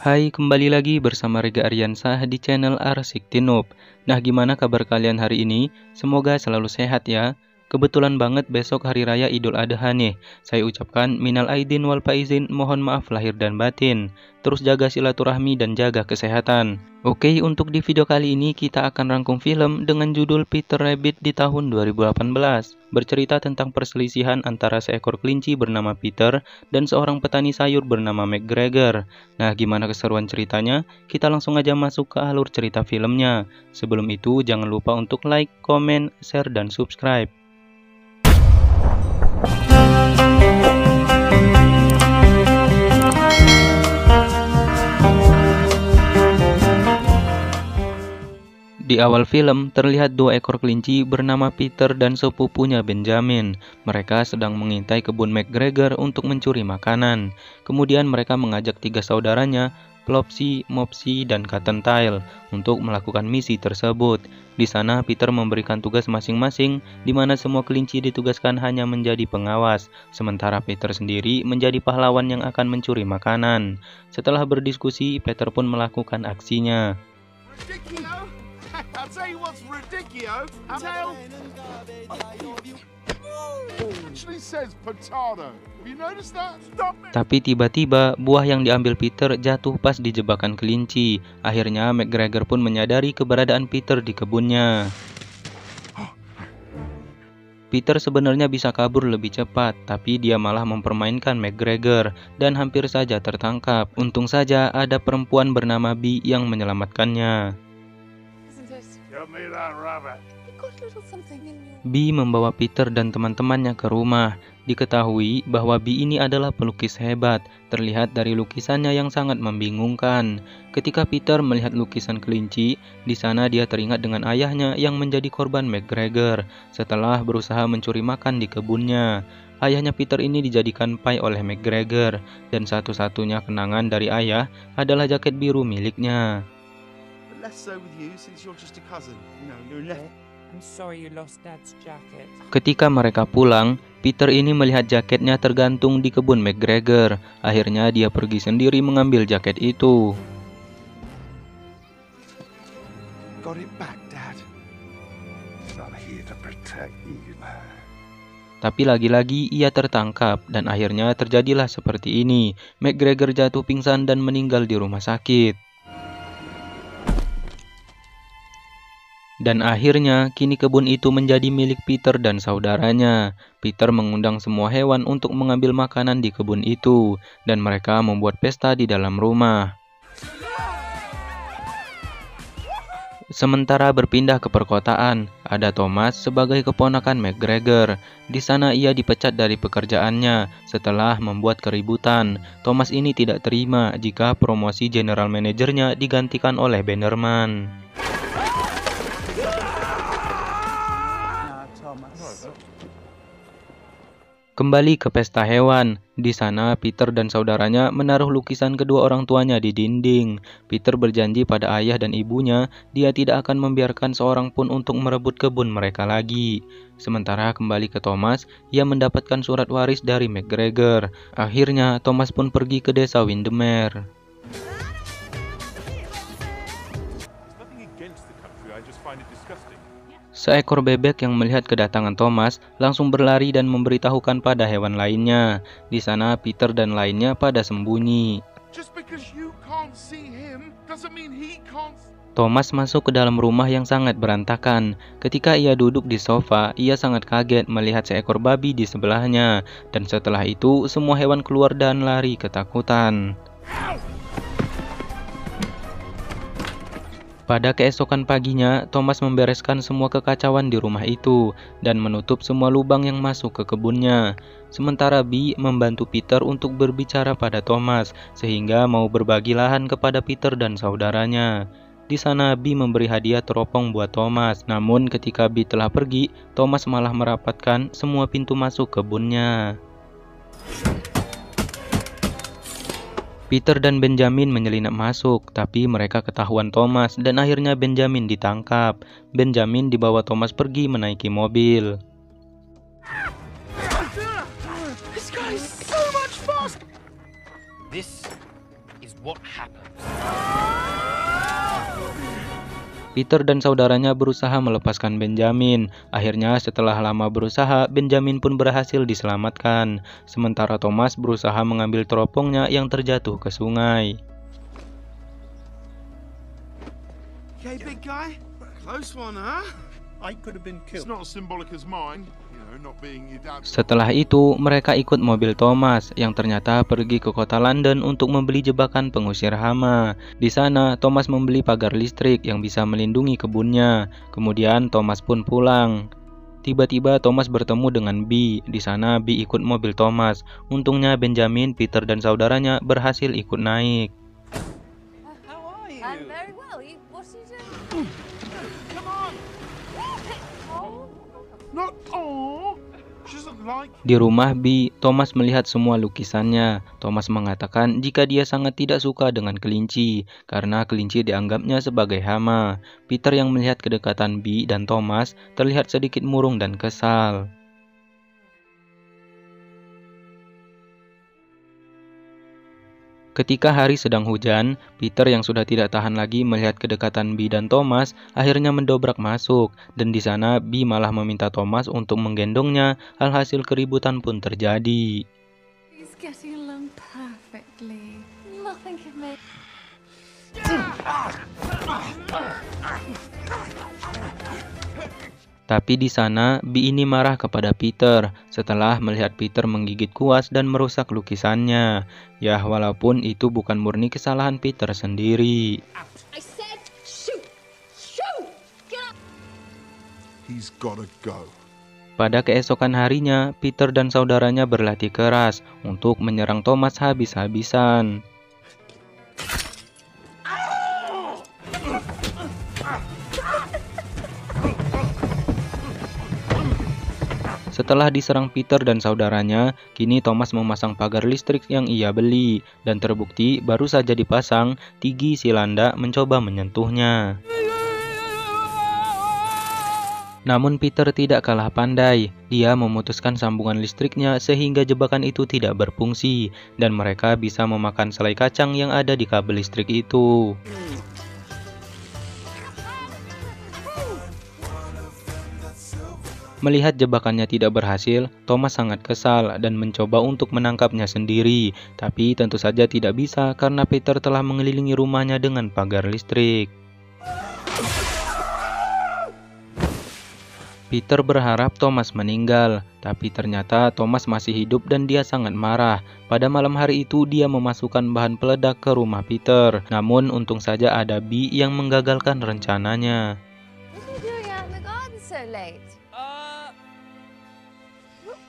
Hai, kembali lagi bersama Rega Aryansah di channel Arsik Tinub. Nah, gimana kabar kalian hari ini? Semoga selalu sehat ya. Kebetulan banget besok hari raya Idul Adha nih. Saya ucapkan minal aidin wal faizin, mohon maaf lahir dan batin. Terus jaga silaturahmi dan jaga kesehatan. Oke, untuk di video kali ini kita akan rangkum film dengan judul Peter Rabbit di tahun 2018. Bercerita tentang perselisihan antara seekor kelinci bernama Peter dan seorang petani sayur bernama McGregor. Nah, gimana keseruan ceritanya? Kita langsung aja masuk ke alur cerita filmnya. Sebelum itu, jangan lupa untuk like, komen, share, dan subscribe. Di awal film, terlihat dua ekor kelinci bernama Peter dan sepupunya Benjamin. Mereka sedang mengintai kebun McGregor untuk mencuri makanan. Kemudian mereka mengajak tiga saudaranya, Flopsy, Mopsy, dan Cottontail, untuk melakukan misi tersebut. Di sana, Peter memberikan tugas masing-masing, di mana semua kelinci ditugaskan hanya menjadi pengawas, sementara Peter sendiri menjadi pahlawan yang akan mencuri makanan. Setelah berdiskusi, Peter pun melakukan aksinya. I'll tell you what's ridiculous. Actually says potato. Have you noticed that? Stop it. Tapi tiba-tiba buah yang diambil Peter jatuh pas di jebakan kelinci. Akhirnya McGregor pun menyadari keberadaan Peter di kebunnya. Peter sebenarnya bisa kabur lebih cepat, tapi dia malah mempermainkan McGregor dan hampir saja tertangkap. Untung saja ada perempuan bernama Bee yang menyelamatkannya. Bee membawa Peter dan teman-temannya ke rumah. Diketahui bahwa Bee ini adalah pelukis hebat, terlihat dari lukisannya yang sangat membingungkan. Ketika Peter melihat lukisan kelinci, di sana dia teringat dengan ayahnya yang menjadi korban McGregor setelah berusaha mencuri makan di kebunnya. Ayahnya Peter ini dijadikan pai oleh McGregor, dan satu-satunya kenangan dari ayah adalah jaket biru miliknya. Ketika mereka pulang, Peter ini melihat jaketnya tergantung di kebun McGregor. Akhirnya dia pergi sendiri mengambil jaket itu. Tapi lagi-lagi ia tertangkap dan akhirnya terjadilah seperti ini. McGregor jatuh pingsan dan meninggal di rumah sakit. Dan akhirnya, kini kebun itu menjadi milik Peter dan saudaranya. Peter mengundang semua hewan untuk mengambil makanan di kebun itu, dan mereka membuat pesta di dalam rumah. Sementara berpindah ke perkotaan, ada Thomas sebagai keponakan McGregor. Di sana ia dipecat dari pekerjaannya setelah membuat keributan. Thomas ini tidak terima jika promosi general manajernya digantikan oleh Bannerman. Kembali ke pesta hewan. Di sana Peter dan saudaranya menaruh lukisan kedua orang tuanya di dinding. Peter berjanji pada ayah dan ibunya dia tidak akan membiarkan seorang pun untuk merebut kebun mereka lagi. Sementara kembali ke Thomas, ia mendapatkan surat waris dari McGregor. Akhirnya Thomas pun pergi ke desa Windermere. Seekor bebek yang melihat kedatangan Thomas langsung berlari dan memberitahukan pada hewan lainnya. Di sana Peter dan lainnya pada sembunyi. Thomas masuk ke dalam rumah yang sangat berantakan. Ketika ia duduk di sofa, ia sangat kaget melihat seekor babi di sebelahnya. Dan setelah itu, semua hewan keluar dan lari ketakutan. Pada keesokan paginya, Thomas membereskan semua kekacauan di rumah itu dan menutup semua lubang yang masuk ke kebunnya. Sementara Bee membantu Peter untuk berbicara pada Thomas sehingga mau berbagi lahan kepada Peter dan saudaranya. Di sana Bee memberi hadiah teropong buat Thomas. Namun ketika Bee telah pergi, Thomas malah merapatkan semua pintu masuk kebunnya. Peter dan Benjamin menyelinap masuk, tapi mereka ketahuan Thomas dan akhirnya Benjamin ditangkap. Benjamin dibawa Thomas pergi menaiki mobil. This is what happened. Peter dan saudaranya berusaha melepaskan Benjamin. Akhirnya setelah lama berusaha, Benjamin pun berhasil diselamatkan. Sementara Thomas berusaha mengambil teropongnya yang terjatuh ke sungai. Okay, big guy. Close one, huh? I could have been It's killed. not as symbolic as mine, not being your dad. Setelah itu, mereka ikut mobil Thomas yang ternyata pergi ke kota London untuk membeli jebakan pengusir hama. Di sana, Thomas membeli pagar listrik yang bisa melindungi kebunnya. Kemudian Thomas pun pulang. Tiba-tiba Thomas bertemu dengan Bee. Di sana Bee ikut mobil Thomas. Untungnya Benjamin, Peter dan saudaranya berhasil ikut naik. How are you? I'm very well. What are you doing? Come on! Oh. Not oh! She doesn't like Di rumah Bee, Thomas melihat semua lukisannya. Thomas mengatakan jika dia sangat tidak suka dengan kelinci, karena kelinci dianggapnya sebagai hama. Peter yang melihat kedekatan Bee dan Thomas terlihat sedikit murung dan kesal. Ketika hari sedang hujan, Peter yang sudah tidak tahan lagi melihat kedekatan Bee dan Thomas akhirnya mendobrak masuk, dan di sana Bee malah meminta Thomas untuk menggendongnya. Alhasil keributan pun terjadi. He's getting along perfectly. Nothing can make. Tapi di sana Bee ini marah kepada Peter setelah melihat Peter menggigit kuas dan merusak lukisannya. Ya, walaupun itu bukan murni kesalahan Peter sendiri. I said shoot! Shoot! Get up! He's gotta go. Pada keesokan harinya, Peter dan saudaranya berlatih keras untuk menyerang Thomas habis-habisan. Setelah diserang Peter dan saudaranya, kini Thomas memasang pagar listrik yang ia beli, dan terbukti baru saja dipasang, Tiggy si Landa mencoba menyentuhnya. Namun Peter tidak kalah pandai. Dia memutuskan sambungan listriknya sehingga jebakan itu tidak berfungsi, dan mereka bisa memakan selai kacang yang ada di kabel listrik itu. Melihat jebakannya tidak berhasil, Thomas sangat kesal dan mencoba untuk menangkapnya sendiri. Tapi tentu saja tidak bisa karena Peter telah mengelilingi rumahnya dengan pagar listrik. Peter berharap Thomas meninggal, tapi ternyata Thomas masih hidup dan dia sangat marah. Pada malam hari itu dia memasukkan bahan peledak ke rumah Peter. Namun untung saja ada Bee yang menggagalkan rencananya. What are you doing out in the garden so late?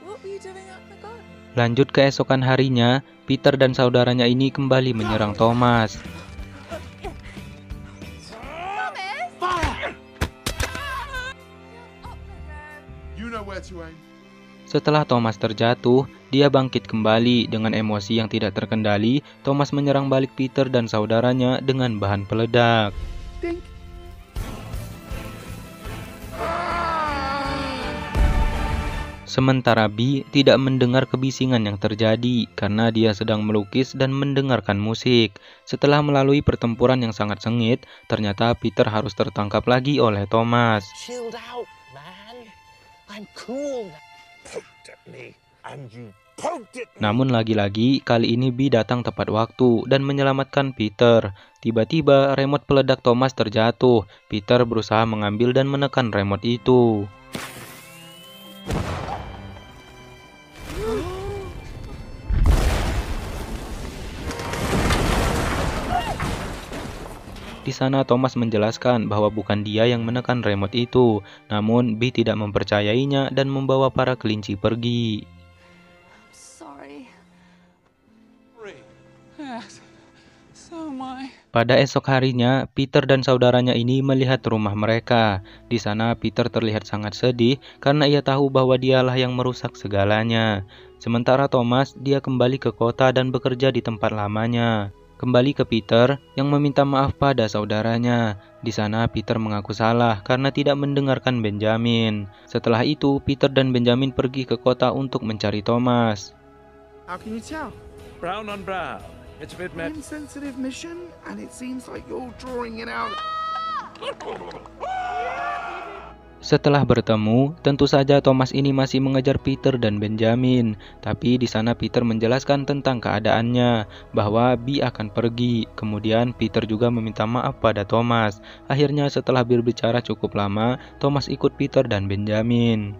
What were you doing out in the garden? Lanjut keesokan harinya, Peter dan saudaranya ini kembali menyerang Thomas. You know where to aim. Setelah Thomas terjatuh, dia bangkit kembali dengan emosi yang tidak terkendali. Thomas menyerang balik Peter dan saudaranya dengan bahan peledak. Sementara Bee tidak mendengar kebisingan yang terjadi karena dia sedang melukis dan mendengarkan musik. Setelah melalui pertempuran yang sangat sengit, ternyata Peter harus tertangkap lagi oleh Thomas. Chilled out, man. I'm cool. Poked at me, and you poked at me. Namun lagi-lagi, kali ini Bee datang tepat waktu dan menyelamatkan Peter. Tiba-tiba, remote peledak Thomas terjatuh. Peter berusaha mengambil dan menekan remote itu. Di sana Thomas menjelaskan bahwa bukan dia yang menekan remote itu, namun Bee tidak mempercayainya dan membawa para kelinci pergi. Sorry. Yes. So am I. Pada esok harinya, Peter dan saudaranya ini melihat rumah mereka. Di sana Peter terlihat sangat sedih karena ia tahu bahwa dialah yang merusak segalanya. Sementara Thomas, dia kembali ke kota dan bekerja di tempat lamanya. Kembali ke Peter yang meminta maaf pada saudaranya. Di sana Peter mengaku salah karena tidak mendengarkan Benjamin. Setelah itu, Peter dan Benjamin pergi ke kota untuk mencari Thomas. How can you tell? Brown on brown. It's a bit mad. Insensitive mission, and it seems like you're drawing it out. Setelah bertemu, tentu saja Thomas ini masih mengejar Peter dan Benjamin. Tapi di sana Peter menjelaskan tentang keadaannya, bahwa Bee akan pergi. Kemudian Peter juga meminta maaf pada Thomas. Akhirnya setelah berbicara cukup lama, Thomas ikut Peter dan Benjamin.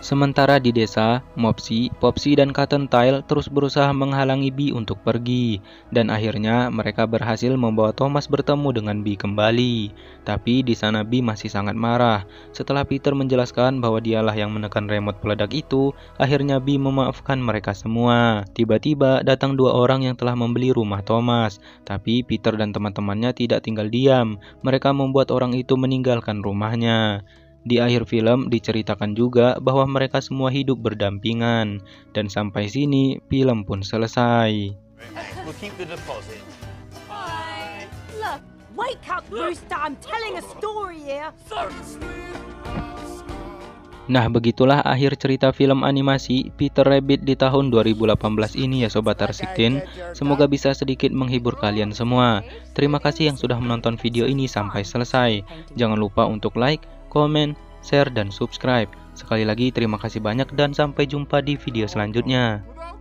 Sementara di desa, Mopsy, Popsy, dan Cottontail terus berusaha menghalangi Bee untuk pergi. Dan akhirnya mereka berhasil membawa Thomas bertemu dengan Bee kembali. Tapi di sana Bee masih sangat marah. Setelah Peter menjelaskan bahwa dialah yang menekan remote peledak itu, akhirnya Bee memaafkan mereka semua. Tiba-tiba datang dua orang yang telah membeli rumah Thomas. Tapi Peter dan teman-temannya tidak tinggal diam. Mereka membuat orang itu meninggalkan rumahnya. Di akhir film diceritakan juga bahwa mereka semua hidup berdampingan. Dan sampai sini film pun selesai. We'll keep the deposit. Look, wake up, Rooster. I'm telling a story here. Nah, begitulah akhir cerita film animasi Peter Rabbit di tahun 2018 ini ya Sobat Arsiktin. Semoga bisa sedikit menghibur kalian semua. Terima kasih yang sudah menonton video ini sampai selesai. Jangan lupa untuk like, komen, share, dan subscribe. Sekali lagi terima kasih banyak dan sampai jumpa di video selanjutnya. Without